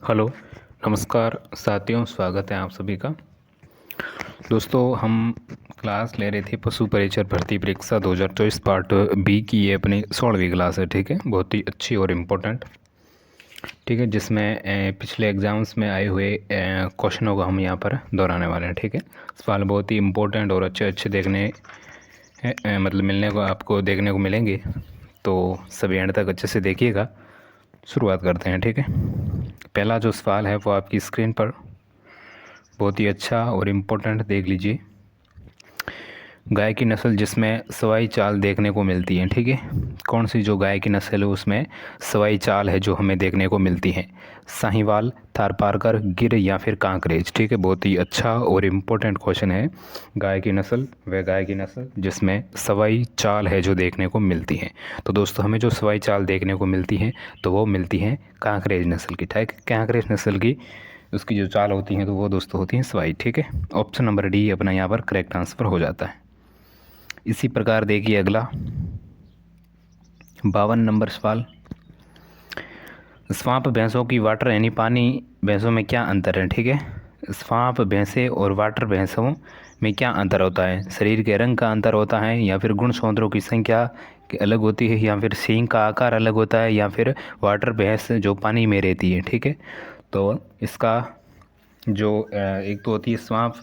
Hello, नमस्कार साथियों, स्वागत है आप सभी का। दोस्तों, हम क्लास ले रहे थे पशु परिचर भर्ती परीक्षा 2024 पार्ट बी की। ये अपनी 16वीं क्लास है, ठीक है। बहुत ही अच्छी और इम्पोर्टेंट, ठीक है, जिसमें पिछले एग्ज़ाम्स में आए हुए क्वेश्चनों को हम यहाँ पर दोहराने वाले हैं, ठीक है। सवाल बहुत ही इम्पोर्टेंट और अच्छे अच्छे मतलब मिलने को आपको देखने को मिलेंगे, तो सभी एंड तक अच्छे से देखिएगा। शुरुआत करते हैं, ठीक है। पहला जो सवाल है वो आपकी स्क्रीन पर बहुत ही अच्छा और इम्पोर्टेंट देख लीजिए। गाय की नस्ल जिसमें सवाई चाल देखने को मिलती है, ठीक है। कौन सी जो गाय की नस्ल है उसमें सवाई चाल है जो हमें देखने को मिलती है? साहीवाल, थारपारकर, गिर या फिर कांकरेज, ठीक है। बहुत ही अच्छा और इम्पोर्टेंट क्वेश्चन है। गाय की नस्ल, वह गाय की नस्ल जिसमें सवाई चाल है जो देखने को मिलती है। तो दोस्तों, हमें जो सवाई चाल देखने को मिलती है तो वो मिलती है कांकरेज नस्ल की, ठीक। कांकरेज नस्ल की उसकी जो चाल होती हैं तो वो दोस्तों होती हैं सवाई, ठीक है। ऑप्शन नंबर डी अपना यहाँ पर करेक्ट आंसर हो जाता है। इसी प्रकार देखिए अगला 52 नंबर सवाल। स्वांप भैंसों की वाटर यानी पानी भैंसों में क्या अंतर है, ठीक है। स्वांप भैंसे और वाटर भैंसों में क्या अंतर होता है? शरीर के रंग का अंतर होता है, या फिर गुणसूत्रों की संख्या अलग होती है, या फिर सींग का आकार अलग होता है, या फिर वाटर भैंस जो पानी में रहती है, ठीक है। तो इसका जो एक तो होती है स्वांप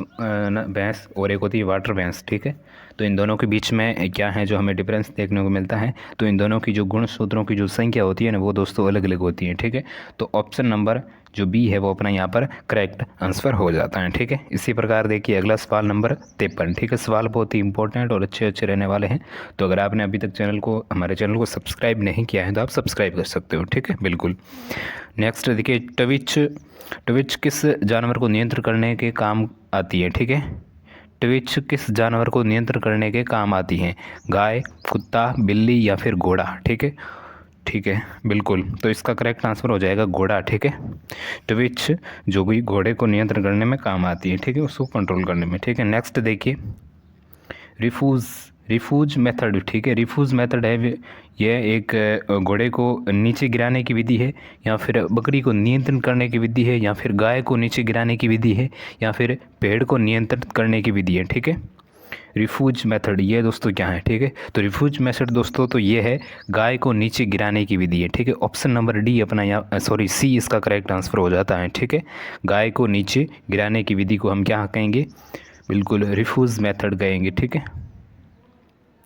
भैंस और एक होती है वाटर भैंस, ठीक है। तो इन दोनों के बीच में क्या है जो हमें डिफरेंस देखने को मिलता है? तो इन दोनों की जो गुणसूत्रों की जो संख्या होती है ना वो दोस्तों अलग अलग होती है, ठीक है। तो ऑप्शन नंबर जो बी है वो अपना यहाँ पर करेक्ट आंसर हो जाता है, ठीक है। इसी प्रकार देखिए अगला सवाल नंबर 53, ठीक है। सवाल बहुत ही इंपॉर्टेंट और अच्छे अच्छे रहने वाले हैं। तो अगर आपने अभी तक हमारे चैनल को सब्सक्राइब नहीं किया है तो आप सब्सक्राइब कर सकते हो, ठीक है, बिल्कुल। नेक्स्ट देखिए, ट्विच किस जानवर को नियंत्रण करने के काम आती है, ठीक है। ट्विच किस जानवर को नियंत्रण करने के काम आती है? गाय, कुत्ता, बिल्ली या फिर घोड़ा, ठीक है। ठीक है, बिल्कुल। तो इसका करेक्ट आंसर हो जाएगा घोड़ा, ठीक है। ट्विच जो भी घोड़े को नियंत्रण करने में काम आती है, ठीक है, उसको कंट्रोल करने में, ठीक है। नेक्स्ट देखिए, रिफ्यूज़ रिफ्यूज मेथड, ठीक है। रिफ्यूज मेथड है यह एक घोड़े को नीचे गिराने की विधि है, या फिर बकरी को नियंत्रण करने की विधि है, या फिर गाय को नीचे गिराने की विधि है, या फिर भेड़ को नियंत्रित करने की विधि है, ठीक है। रिफ्यूज मेथड ये दोस्तों क्या है, ठीक है। तो रिफ्यूज मेथड दोस्तों तो ये है गाय को नीचे गिराने की विधि है, ठीक है। ऑप्शन नंबर डी अपना यहाँ सी इसका करेक्ट आंसर हो जाता है, ठीक है। गाय को नीचे गिराने की विधि को हम क्या कहेंगे? बिल्कुल रिफ्यूज मेथड कहेंगे, ठीक है,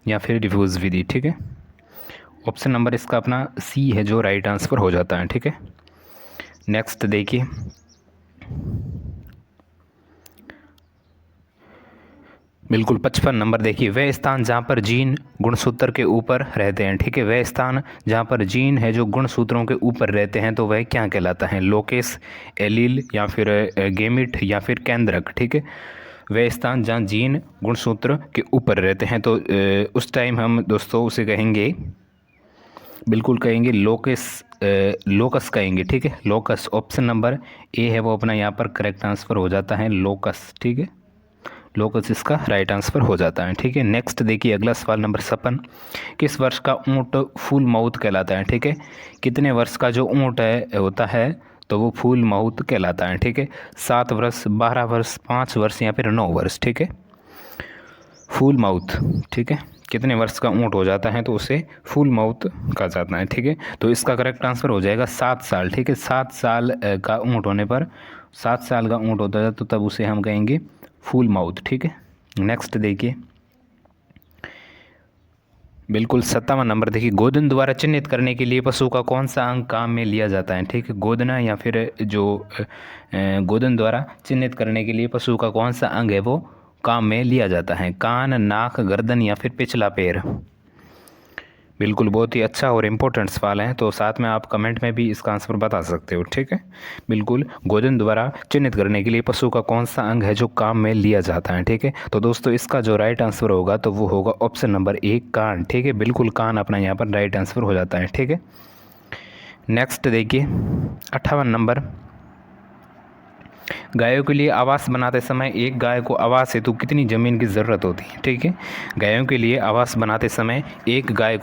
या फिर डिफ्यूज़ विधि, ठीक है। ऑप्शन नंबर इसका अपना सी है जो राइट आंसर हो जाता है, ठीक है। नेक्स्ट देखिए, बिल्कुल 55 नंबर देखिए, वह स्थान जहाँ पर जीन गुणसूत्र के ऊपर रहते हैं, ठीक है। वह स्थान जहाँ पर जीन है जो गुणसूत्रों के ऊपर रहते हैं तो वह क्या कहलाता है? लोकेस, एलील या फिर गेमिट या फिर केंद्रक, ठीक है। वह स्थान जहाँ जीन गुणसूत्र के ऊपर रहते हैं तो उस टाइम हम दोस्तों उसे कहेंगे, बिल्कुल कहेंगे लोकस, लोकस कहेंगे, ठीक है। लोकस ऑप्शन नंबर ए है वो अपना यहाँ पर करेक्ट आंसर हो जाता है, लोकस, ठीक है। लोकस इसका राइट आंसर हो जाता है, ठीक है। नेक्स्ट देखिए अगला सवाल नंबर 56, किस वर्ष का ऊँट फूल माउथ कहलाता है, ठीक है। कितने वर्ष का जो ऊँट है होता है तो वो फूल माउथ कहलाता है, ठीक है। 7 वर्ष, 12 वर्ष, 5 वर्ष या फिर 9 वर्ष, ठीक है। फूल माउथ, ठीक है। कितने वर्ष का ऊँट हो जाता है तो उसे फुल माउथ कहा जाता है, ठीक है। तो इसका करेक्ट आंसर हो जाएगा 7 साल, ठीक है। 7 साल का ऊँट होने पर, 7 साल का ऊँट होता है तो तब उसे हम कहेंगे फुल माउथ, ठीक है। नेक्स्ट देखिए, बिल्कुल 57 नंबर देखिए, गोदन द्वारा चिन्हित करने के लिए पशु का कौन सा अंग काम में लिया जाता है, ठीक है। गोदना या फिर जो गोदन द्वारा चिन्हित करने के लिए पशु का कौन सा अंग है वो काम में लिया जाता है? कान, नाक, गर्दन या फिर पिछला पैर। बिल्कुल बहुत ही अच्छा और इम्पोर्टेंट सवाल है, तो साथ में आप कमेंट में भी इसका आंसर बता सकते हो, ठीक है। बिल्कुल, गोदन द्वारा चिन्हित करने के लिए पशु का कौन सा अंग है जो काम में लिया जाता है, ठीक है। तो दोस्तों इसका जो राइट आंसर होगा तो वो होगा ऑप्शन नंबर ए, कान, ठीक है। बिल्कुल कान अपना यहाँ पर राइट आंसर हो जाता है, ठीक है। नेक्स्ट देखिए 58 नंबर, गायों के लिए आवास बनाते समय एक गाय को आवास हेतु कितनी ज़मीन की ज़रूरत होती है, ठीक है। गायों के लिए आवास बनाते समय एक गाय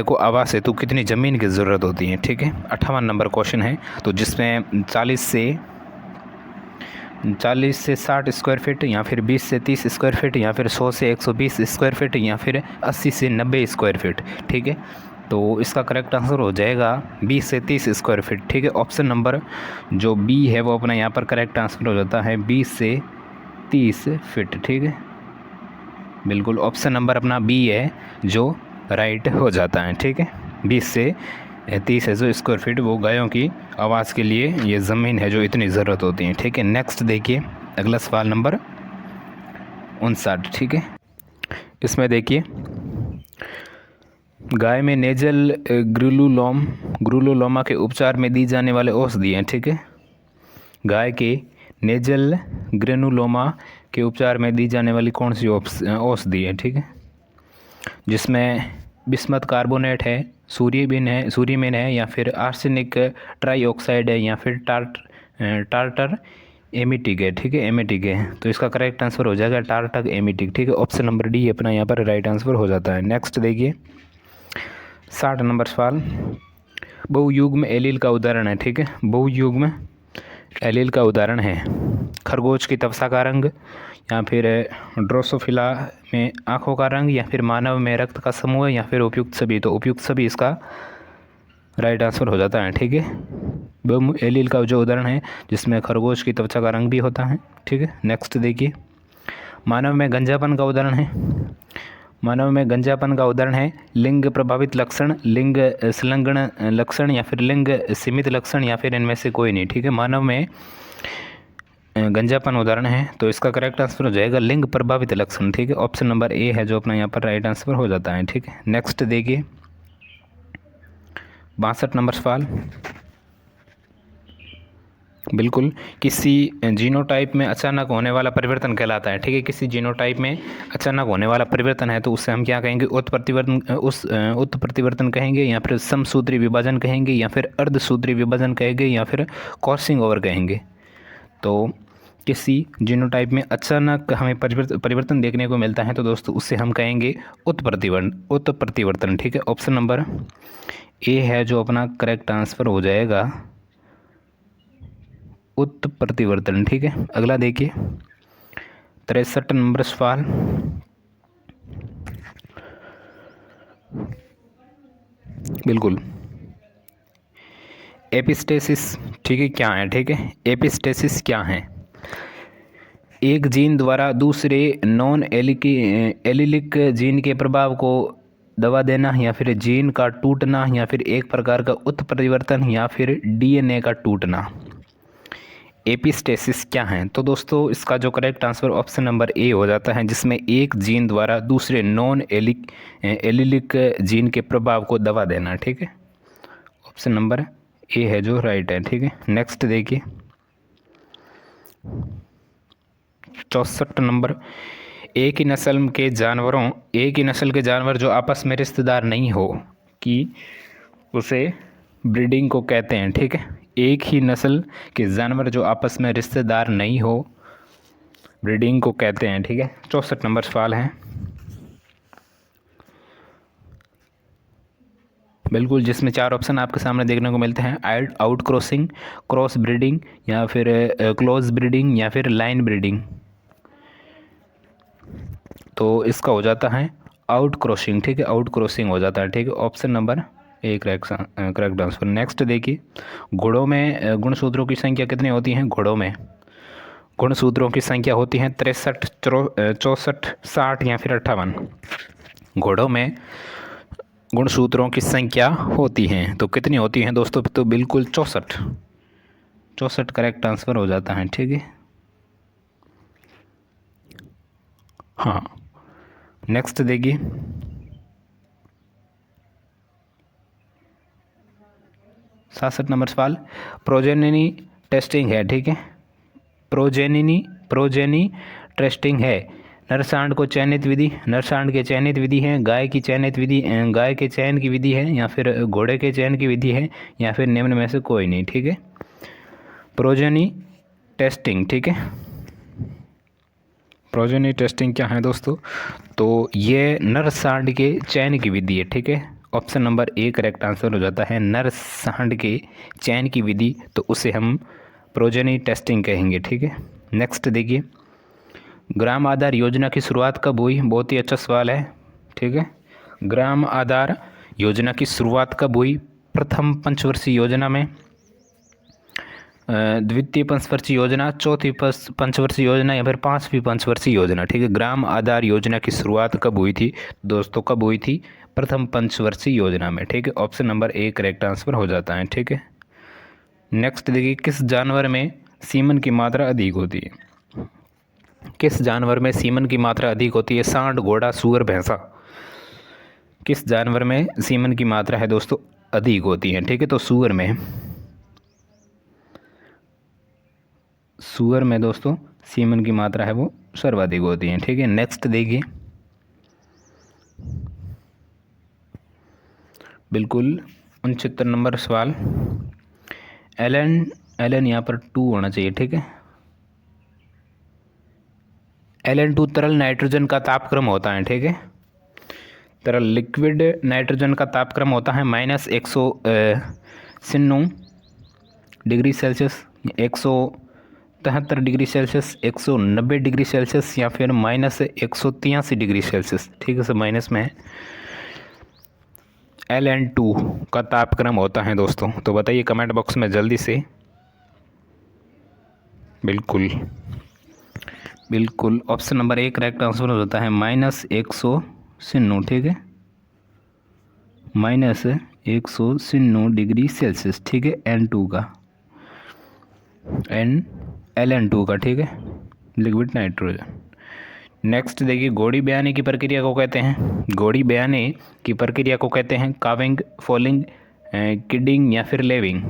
को आवास हेतु कितनी ज़मीन की ज़रूरत होती है, ठीक है। 58 नंबर क्वेश्चन है, तो जिसमें 40 से 60 स्क्वायर फीट, या फिर 20 से 30 स्क्वायर फीट, या फिर 100 से 120 स्क्वायर फीट, या फिर 80 से 90 स्क्वायर फीट, ठीक है। तो इसका करेक्ट आंसर हो जाएगा 20 से 30 स्क्वायर फीट, ठीक है। ऑप्शन नंबर जो बी है वो अपना यहाँ पर करेक्ट आंसर हो जाता है 20 से 30 फीट, ठीक है। बिल्कुल ऑप्शन नंबर अपना बी है जो राइट हो जाता है, ठीक है। 20 से 30 है जो स्क्वायर फीट वो गायों की आवास के लिए ये ज़मीन है जो इतनी ज़रूरत होती है, ठीक है। नेक्स्ट देखिए अगला सवाल नंबर 59, ठीक है। इसमें देखिए गाय में नेजल ग्रुलोलोमा के उपचार में दी जाने वाले औषधि हैं, ठीक है। गाय के नेजल ग्रेनुलोमा के उपचार में दी जाने वाली कौन सी औषधि है, ठीक है। जिसमें बिस्मथ कार्बोनेट है, सूर्यमेन है, या फिर आर्सेनिक ट्राईऑक्साइड है, या फिर टार्टर एमिटिक है, ठीक है। एमिटिक है, तो इसका करेक्ट आंसर हो जाएगा टार्टर एमिटिक, ठीक है। ऑप्शन नंबर डी अपना यहाँ पर राइट आंसर हो जाता है। नेक्स्ट देखिए 60 नंबर सवाल, बहुयुग्म एलील का उदाहरण है, ठीक है। बहुयुग्म एलील का उदाहरण है खरगोश की त्वचा का रंग, या फिर ड्रोसोफिला में आँखों का रंग, या फिर मानव में रक्त का समूह, या फिर उपयुक्त सभी। तो उपयुक्त सभी इसका राइट आंसर हो जाता है, ठीक है। बहुयुग्म एलील का जो उदाहरण है जिसमें खरगोश की त्वचा का रंग भी होता है, ठीक है। नेक्स्ट देखिए मानव में गंजापन का उदाहरण है। मानव में गंजापन का उदाहरण है लिंग प्रभावित लक्षण, लिंग संलग्न लक्षण, या फिर लिंग सीमित लक्षण, या फिर इनमें से कोई नहीं, ठीक है। मानव में गंजापन उदाहरण है तो इसका करेक्ट आंसर हो जाएगा लिंग प्रभावित लक्षण, ठीक है। ऑप्शन नंबर ए है जो अपना यहाँ पर राइट आंसर हो जाता है, ठीक है। नेक्स्ट देखिए 62 नंबर सवाल, बिल्कुल किसी जीनोटाइप में अचानक होने वाला परिवर्तन कहलाता है, ठीक है। किसी जीनोटाइप में अचानक होने वाला परिवर्तन है तो उससे हम क्या कहेंगे, उत्परिवर्तन कहेंगे, या फिर समसूत्री विभाजन कहेंगे, या फिर अर्धसूत्री विभाजन कहेंगे, या फिर क्रॉसिंग ओवर कहेंगे। तो किसी जीनोटाइप में अचानक हमें परिवर्तन देखने को मिलता है तो दोस्तों उससे हम कहेंगे उत्परिवर्तन, ठीक है। ऑप्शन नंबर ए है जो अपना करेक्ट आंसर हो जाएगा उत्परिवर्तन, ठीक है। अगला देखिए 63 नंबर सवाल, बिल्कुल एपिस्टेसिस, ठीक है, क्या है, ठीक है। एपिस्टेसिस क्या है, एक जीन द्वारा दूसरे नॉन एलिलिक जीन के प्रभाव को दबा देना, या फिर जीन का टूटना, या फिर एक प्रकार का उत्परिवर्तन, या फिर डीएनए का टूटना। एपिस्टेसिस क्या है, तो दोस्तों इसका जो correct answer option number A हो जाता है जिसमें एक जीन द्वारा दूसरे नॉन एलिलिक जीन के प्रभाव को दबा देना, ठीक है। ऑप्शन नंबर ए है जो राइट है, ठीक है। नेक्स्ट देखिए 64 नंबर, एक ही नस्ल के जानवर जो आपस में रिश्तेदार नहीं हो कि उसे ब्रीडिंग को कहते हैं, ठीक है। एक ही नस्ल के जानवर जो आपस में रिश्तेदार नहीं हो ब्रीडिंग को कहते हैं, ठीक है। 64 नंबर सवाल है, बिल्कुल जिसमें 4 ऑप्शन आपके सामने देखने को मिलते हैं, आउट क्रॉसिंग, क्रॉस ब्रीडिंग, या फिर क्लोज ब्रीडिंग, या फिर लाइन ब्रीडिंग। तो इसका हो जाता है आउट क्रॉसिंग, ठीक है। आउट क्रॉसिंग हो जाता है, ठीक है। Option number A correct answer. Next देखिए घोड़ों में गुणसूत्रों की संख्या कितनी होती है। घोड़ों में गुणसूत्रों की संख्या होती है 63, 64, 60, या फिर 58। घोड़ों में गुणसूत्रों की संख्या होती हैं तो कितनी होती हैं दोस्तों, तो बिल्कुल 64 करेक्ट आंसर हो जाता है, ठीक है। हाँ नेक्स्ट देखिए 67 नंबर सवाल, प्रोजेनी टेस्टिंग है, ठीक है। प्रोजेनी टेस्टिंग है नरसांड के चयनित विधि है, गाय के चयन की विधि है, या फिर घोड़े के चयन की विधि है, या फिर निम्न में से कोई नहीं, ठीक है। प्रोजेनी टेस्टिंग, ठीक है। प्रोजेनी टेस्टिंग क्या है दोस्तों? तो ये नर सांड के चयन की विधि है, ठीक है। Option number A correct answer हो जाता है, नर सांड के चयन की विधि, तो उसे हम प्रोजेनी टेस्टिंग कहेंगे, ठीक है। नेक्स्ट देखिए, ग्राम आधार योजना की शुरुआत कब हुई? बहुत ही अच्छा सवाल है, ठीक है। ग्राम आधार योजना की शुरुआत कब हुई? प्रथम पंचवर्षीय योजना में, द्वितीय पंचवर्षीय योजना, चौथी पंचवर्षीय योजना या फिर पांचवी पंचवर्षीय योजना, ठीक है। ग्राम आधार योजना की शुरुआत कब हुई थी दोस्तों? कब हुई थी? प्रथम पंचवर्षीय योजना में, ठीक है। Option number A correct answer हो जाता है, ठीक है। नेक्स्ट देखिए, किस जानवर में सीमन की मात्रा अधिक होती है? किस जानवर में सीमन की मात्रा अधिक होती है? सांड, घोड़ा, सूअर, भैंसा। किस जानवर में सीमन की मात्रा है दोस्तों अधिक होती है? ठीक है, तो सूअर में, सूअर में दोस्तों सीमन की मात्रा है वो सर्वाधिक होती है, ठीक है। नेक्स्ट देखिए, बिल्कुल 69 नंबर सवाल, एलन एलन यहाँ पर 2 होना चाहिए, ठीक है। Ln2 तरल नाइट्रोजन का तापक्रम होता है, ठीक है। तरल लिक्विड नाइट्रोजन का तापक्रम होता है -196 degree Celsius, 173 degree Celsius, 190 degree Celsius या फिर -183 डिग्री सेल्सियस, ठीक है। सब माइनस में है। Ln2 का तापक्रम होता है दोस्तों, तो बताइए कमेंट बॉक्स में जल्दी से। बिल्कुल बिल्कुल option number A correct answer होता है -196, ठीक है। -196 डिग्री सेल्सियस, ठीक है। N2 का, Ln2 का, ठीक है, लिक्विड नाइट्रोजन। नेक्स्ट देखिए, घोड़ी ब्याने की प्रक्रिया को कहते हैं, घोड़ी ब्याने की प्रक्रिया को कहते हैं काविंग, फॉलिंग, किडिंग या फिर लेविंग।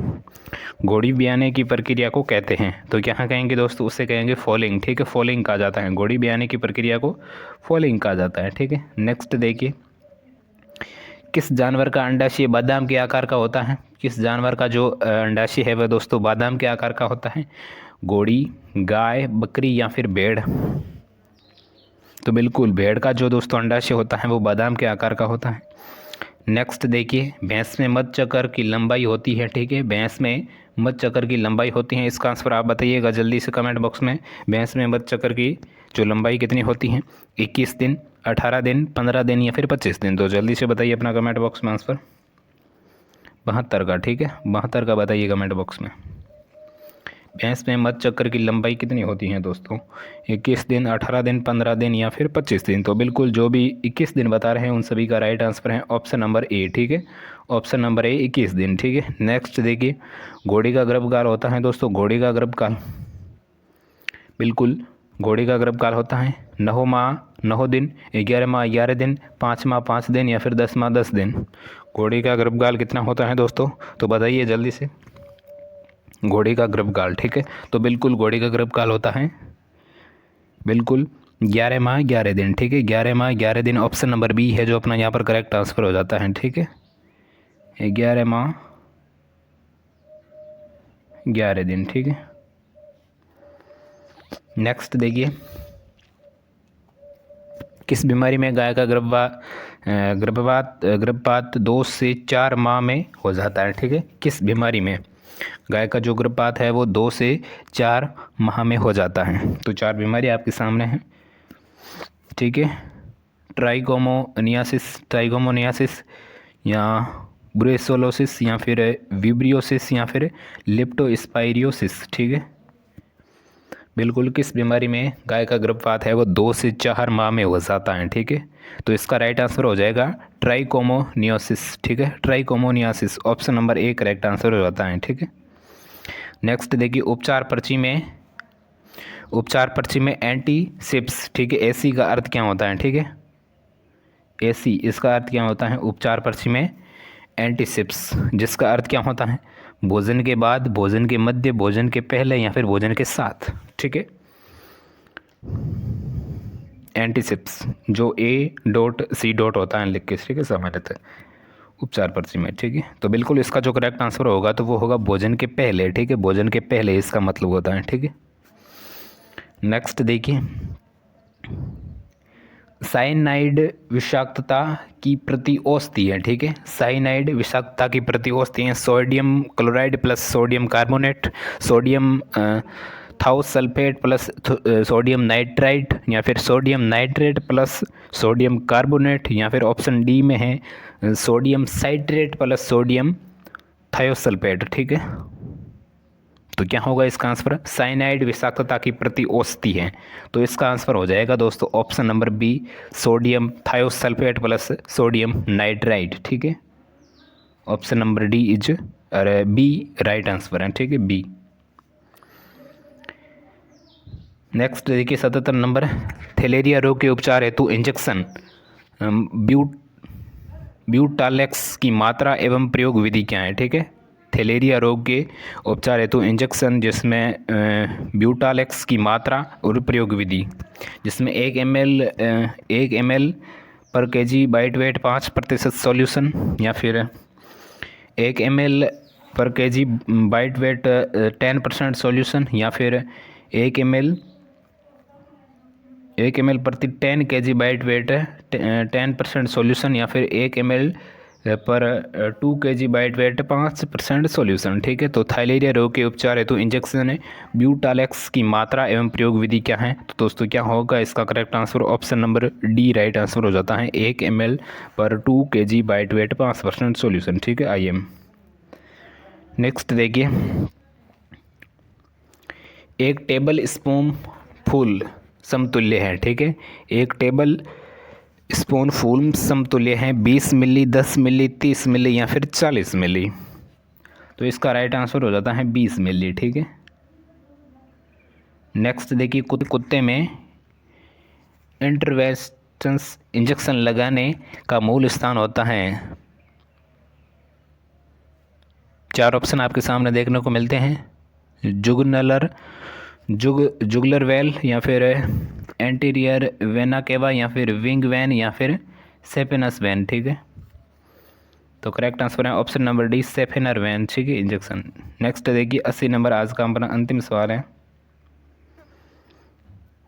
घोड़ी ब्याने की प्रक्रिया को कहते हैं, तो क्या कहेंगे दोस्तों? उससे कहेंगे फॉलिंग, ठीक है। फॉलिंग कहा जाता है, घोड़ी ब्याने की प्रक्रिया को फॉलिंग कहा जाता है, ठीक है। नेक्स्ट देखिए, किस जानवर का अंडाशय बादाम के आकार का होता है? किस जानवर का जो अंडाशय है वह दोस्तों बादाम के आकार का होता है? घोड़ी, गाय, बकरी या फिर भेड़। तो बिल्कुल भेड़ का जो दोस्तों अंडाशय होता है वो बादाम के आकार का होता है। नेक्स्ट देखिए, भैंस में मध चक्र की लंबाई होती है, ठीक है। भैंस में मध चक्र की लंबाई होती है, इसका आंसर आप बताइएगा जल्दी से कमेंट बॉक्स में। भैंस में मध चक्र की जो लंबाई कितनी होती है? 21 दिन, 18 दिन, 15 दिन या फिर 25 दिन। तो जल्दी से बताइए अपना कमेंट बॉक्स में आंसर। 72 का, ठीक है, 72 का बताइए कमेंट बॉक्स में। भैंस में मध चक्र की लंबाई कितनी होती है दोस्तों? 21 दिन, 18 दिन, 15 दिन या फिर 25 दिन। तो बिल्कुल जो भी 21 दिन बता रहे हैं उन सभी का राइट आंसर है ऑप्शन नंबर ए, ठीक है। ऑप्शन नंबर ए 21 दिन, ठीक है। नेक्स्ट देखिए, घोड़ी का गर्भकाल होता है दोस्तों, घोड़ी का गर्भकाल, बिल्कुल घोड़ी का गर्भकाल होता है 9 माह 9 दिन, 11 माह 11 दिन, 5 माह 5 दिन या फिर 10 माह 10 दिन। घोड़ी का गर्भकाल कितना होता है दोस्तों? तो बताइए जल्दी से, घोड़ी का गर्भकाल, ठीक है। तो बिल्कुल घोड़ी का गर्भकाल होता है बिल्कुल 11 माह 11 दिन, ठीक है। 11 माह 11 दिन ऑप्शन नंबर बी है जो अपना यहाँ पर करेक्ट आंसर हो जाता है, ठीक है। 11 माह 11 दिन, ठीक है। नेक्स्ट देखिए, किस बीमारी में गाय का गर्भपात 2 से 4 माह में हो जाता है, ठीक है। किस बीमारी में गाय का जो गर्भपात है वो 2 से 4 माह में हो जाता है? तो 4 बीमारी आपके सामने हैं, ठीक है। ट्राइगोमोनियासिस या ब्रुसेलोसिस या फिर विब्रियोसिस या फिर लेप्टोस्पाइरोसिस, ठीक है। बिल्कुल किस बीमारी में गाय का गर्भपात है वो 2 से 4 माह में हो जाता है, ठीक है। तो इसका राइट आंसर हो जाएगा ट्राइकोमोनियोसिस, ठीक है। Trichomoniasis option number A correct answer हो जाता है, ठीक है। नेक्स्ट देखिए, उपचार पर्ची में एंटीसिप्स, ठीक है, एसी का अर्थ क्या होता है? ठीक है, एसी इसका अर्थ क्या होता है? उपचार पर्ची में एंटीसिप्स, जिसका अर्थ क्या होता है? भोजन के बाद, भोजन के मध्य, भोजन के पहले या फिर भोजन के साथ, ठीक है। एंटीसिप्स जो A.C. होता है लिख के, ठीक है, सामान्यतः उपचार पर्ची में, ठीक है। तो बिल्कुल इसका जो करेक्ट आंसर होगा तो वो होगा भोजन के पहले, ठीक है, भोजन के पहले इसका मतलब होता है, ठीक है। नेक्स्ट देखिए, साइनाइड विषाक्तता की प्रतिऔषधि है, ठीक है। साइनाइड विषाक्तता की प्रतिऔषधि है sodium chloride plus sodium carbonate, sodium thiosulphate plus sodium nitrite, या फिर sodium nitrate plus sodium carbonate, या फिर ऑप्शन डी में है sodium citrate plus sodium thiosulphate, ठीक है। तो क्या होगा इसका आंसर? साइनाइड विषाक्तता की प्रतिऔषधि है, तो इसका आंसर हो जाएगा दोस्तों option number B, sodium thiosulphate plus sodium nitrite, ठीक है। Option number D is B right answer है, ठीक है, बी। नेक्स्ट देखिए 77 नंबर, थैलेरिया रोग के उपचार हेतु इंजेक्शन ब्यूटालेक्स की मात्रा एवं प्रयोग विधि क्या है, ठीक है। थैलेरिया रोग के उपचार हेतु इंजेक्शन जिसमें ब्यूटालेक्स की मात्रा और प्रयोग विधि, जिसमें 1 ml पर केजी बाइट वेट 5% सॉल्यूशन, या फिर 1 ml पर केजी बाइट वेट 10% सॉल्यूशन, या फिर 1 ml प्रति 10 kg बाइट वेट 10% सॉल्यूशन, या फिर 1 ml पर 2 kg बाइट वेट 5% सॉल्यूशन, ठीक है। तो थाइलेरिया रोग के उपचार हेतु इंजेक्शन ब्यूटालेक्स की मात्रा एवं प्रयोग विधि क्या है? तो दोस्तों क्या होगा इसका correct answer? Option number D right answer हो जाता है, 1 ml पर 2 kg बाइट वेट 5% सॉल्यूशन, ठीक है, IM। नेक्स्ट देखिए, एक टेबल स्पून फूल समतुल्य है, ठीक है। एक टेबल स्पून फूल समतुल्य है 20 मिली, 10 मिली, 30 मिली या फिर 40 मिली। तो इसका राइट आंसर हो जाता है 20 मिली, ठीक है। नेक्स्ट देखिए, कुत्ते में इंटरवेंशंस इंजेक्शन लगाने का मूल स्थान होता है। 4 ऑप्शन आपके सामने देखने को मिलते हैं, जुगुलर वेल, या फिर एंटीरियर वेना केवा, या फिर विंग वैन, या फिर सेफेनस वैन, ठीक है। तो करेक्ट आंसर है ऑप्शन नंबर डी, सेफेनर वैन, ठीक है, इंजेक्शन। नेक्स्ट देखिए 80 नंबर, आज का अपना अंतिम सवाल है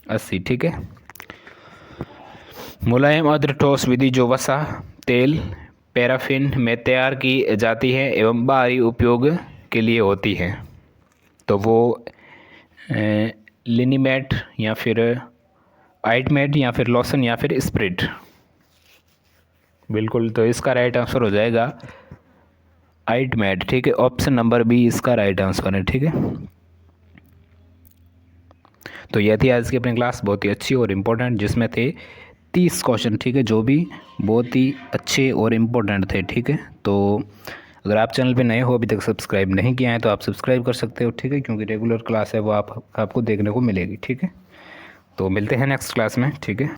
80, ठीक है। मुलायम अर्ध ठोस विधि जो वसा, तेल, पैराफिन में तैयार की जाती है एवं बाहरी उपयोग के लिए होती है, तो वो लिनीमेट, या फिर आइटमेट, या फिर लोशन, या फिर स्प्रिट। बिल्कुल, तो इसका राइट आंसर हो जाएगा आइटमेट, ठीक है। ऑप्शन नंबर बी इसका राइट आंसर है, ठीक है। तो यह थी आज की अपनी क्लास, बहुत ही अच्छी और इम्पोर्टेंट, जिसमें थे 30 क्वेश्चन, ठीक है, जो भी बहुत ही अच्छे और इम्पोर्टेंट थे, ठीक है। तो अगर आप चैनल पे नए हो, अभी तक सब्सक्राइब नहीं किया है, तो आप सब्सक्राइब कर सकते हो, ठीक है, क्योंकि रेगुलर क्लास है वो आपको देखने को मिलेगी, ठीक है। तो मिलते हैं नेक्स्ट क्लास में, ठीक है।